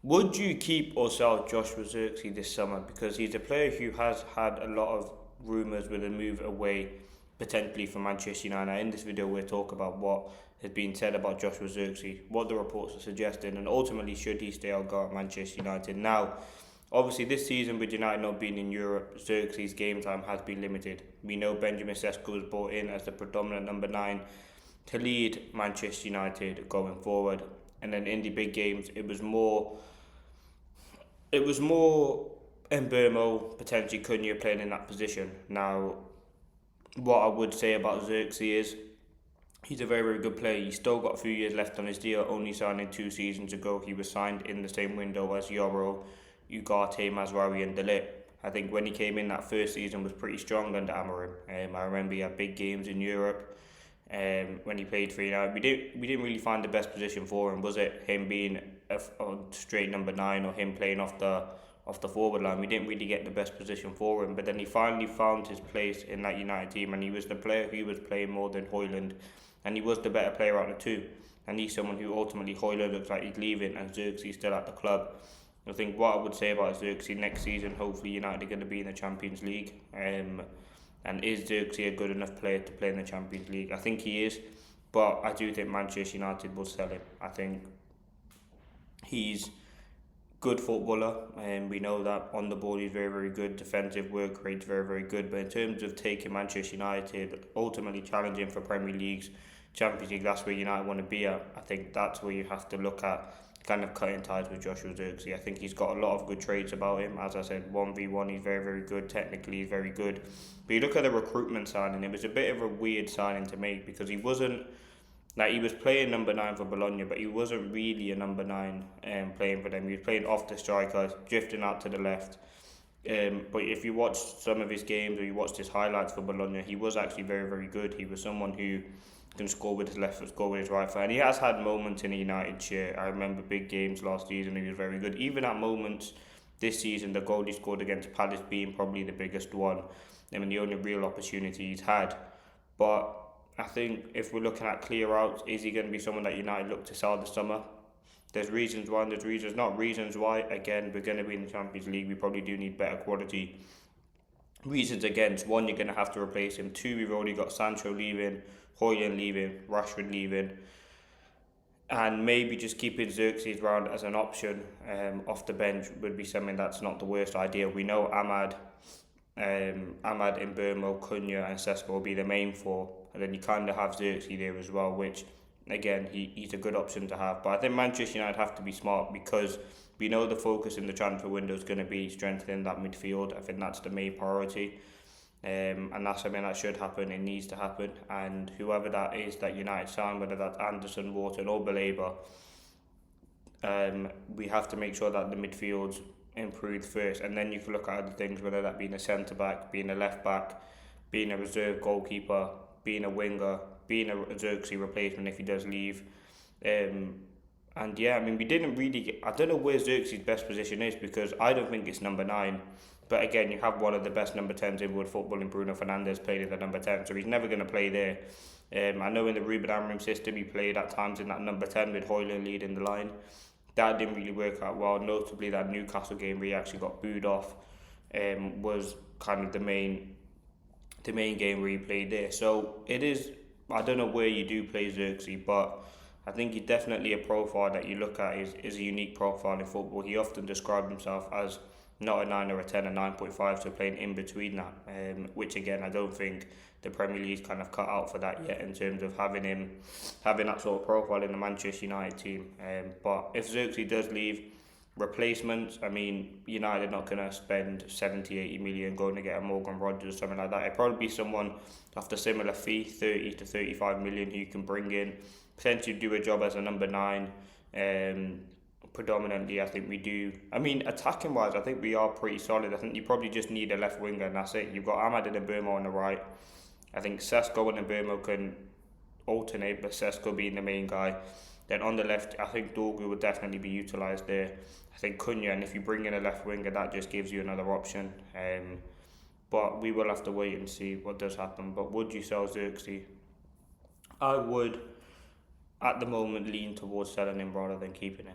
Would you keep or sell Joshua Zirkzee this summer? Because he's a player who has had a lot of rumours with a move away, potentially from Manchester United. In this video, we'll talk about what has been said about Joshua Zirkzee, what the reports are suggesting, and ultimately should he stay or go at Manchester United. Now, obviously, this season with United not being in Europe, Zirkzee's game time has been limited. We know Benjamin Sesko was brought in as the predominant number 9 to lead Manchester United going forward. And then in the big games, it was more Mbermo, potentially Cunha playing in that position. Now, what I would say about Zirkzee is he's a very, very good player. He's still got a few years left on his deal, only signing 2 seasons ago. He was signed in the same window as Yoro, Ugarte, Mazraoui and De Ligt. I think when he came in, that first season was pretty strong under Amorim. I remember he had big games in Europe. When he played for United, we didn't really find the best position for him. Was it him being a straight number 9 or him playing off the forward line? We didn't really get the best position for him. But then he finally found his place in that United team, and he was the player who was playing more than Højlund, and he was the better player out of the two. And he's someone who ultimately Højlund looks like he's leaving, and Zirkzee's still at the club. I think what I would say about Zirkzee next season, hopefully United are going to be in the Champions League. And is Zirkzee a good enough player to play in the Champions League? I think he is, but I do think Manchester United will sell him. I think he's good footballer, and we know that on the ball he's very, very good. Defensive work rate's very, very good. But in terms of taking Manchester United, ultimately challenging for Premier Leagues, Champions League, that's where United want to be at. I think that's where you have to look at kind of cutting ties with Joshua Zirkzee. I think he's got a lot of good traits about him. As I said, 1v1, he's very, very good. Technically, he's very good. But you look at the recruitment signing, it was a bit of a weird signing to make because he wasn't, like, he was playing number 9 for Bologna, but he wasn't really a number 9 playing for them. He was playing off the striker, drifting out to the left. But if you watch some of his games or you watched his highlights for Bologna, he was actually very, very good. He was someone who can score with his left foot, score with his right foot. And he has had moments in a United shirt. I remember big games last season, he was very good. Even at moments this season, the goal he scored against Palace being probably the biggest one. The only real opportunity he's had. But I think if we're looking at clear outs, is he going to be someone that United look to sell this summer? There's reasons why, and there's reasons not reasons why. Again, we're going to be in the Champions League. We probably do need better quality. Reasons against: 1, you're going to have to replace him. 2, we've already got Sancho leaving, Højlund leaving, Rashford leaving, and maybe just keeping Zirkzee around as an option off the bench would be something that's not the worst idea. We know Ahmad, Mbermo, Cunha and Sesko will be the main 4, and then you kind of have Zirkzee there as well, which again he's a good option to have. But I think Manchester United have to be smart because we know the focus in the transfer window is going to be strengthening that midfield. I think that's the main priority. And that's something that should happen, it needs to happen. And whoever that is that United sign, whether that's Anderson, Wharton or Baleba, we have to make sure that the midfield's improved first. And then you can look at other things, whether that being a centre-back, being a left-back, being a reserve goalkeeper, being a winger, being a Zirkzee replacement if he does leave. And yeah, we didn't really get, I don't know where Zirkzee's best position is because I don't think it's number 9. But again, you have one of the best number 10s in world football in Bruno Fernandes played in the number 10, so he's never going to play there. I know in the Ruben Amorim system he played at times in that number 10 with Højlund leading the line. That didn't really work out well. Notably, that Newcastle game where he actually got booed off was kind of the main game where he played there. So it is, I don't know where you do play Zirkzee, but I think he's definitely a profile that you look at is a unique profile in football. He often described himself as not a 9 or a 10, a 9.5, so playing in between that, which again, I don't think the Premier League's kind of cut out for that yet in terms of having that sort of profile in the Manchester United team. But if Zirkzee does leave, replacements, United are not going to spend 70, 80 million going to get a Morgan Rogers or something like that. It'd probably be someone after similar fee, 30 to 35 million, who you can bring in, potentially do a job as a number 9. Predominantly, I think we do. Attacking wise, I think we are pretty solid. I think you probably just need a left winger, and that's it. You've got Ahmad and Mbermo on the right. I think Sesko and Mbermo can alternate, but Sesko being the main guy. Then on the left, I think Dorgu would definitely be utilised there. I think Cunha, and if you bring in a left winger, that just gives you another option. But we will have to wait and see what does happen. But would you sell Zirkzee? I would, at the moment, lean towards selling him rather than keeping him.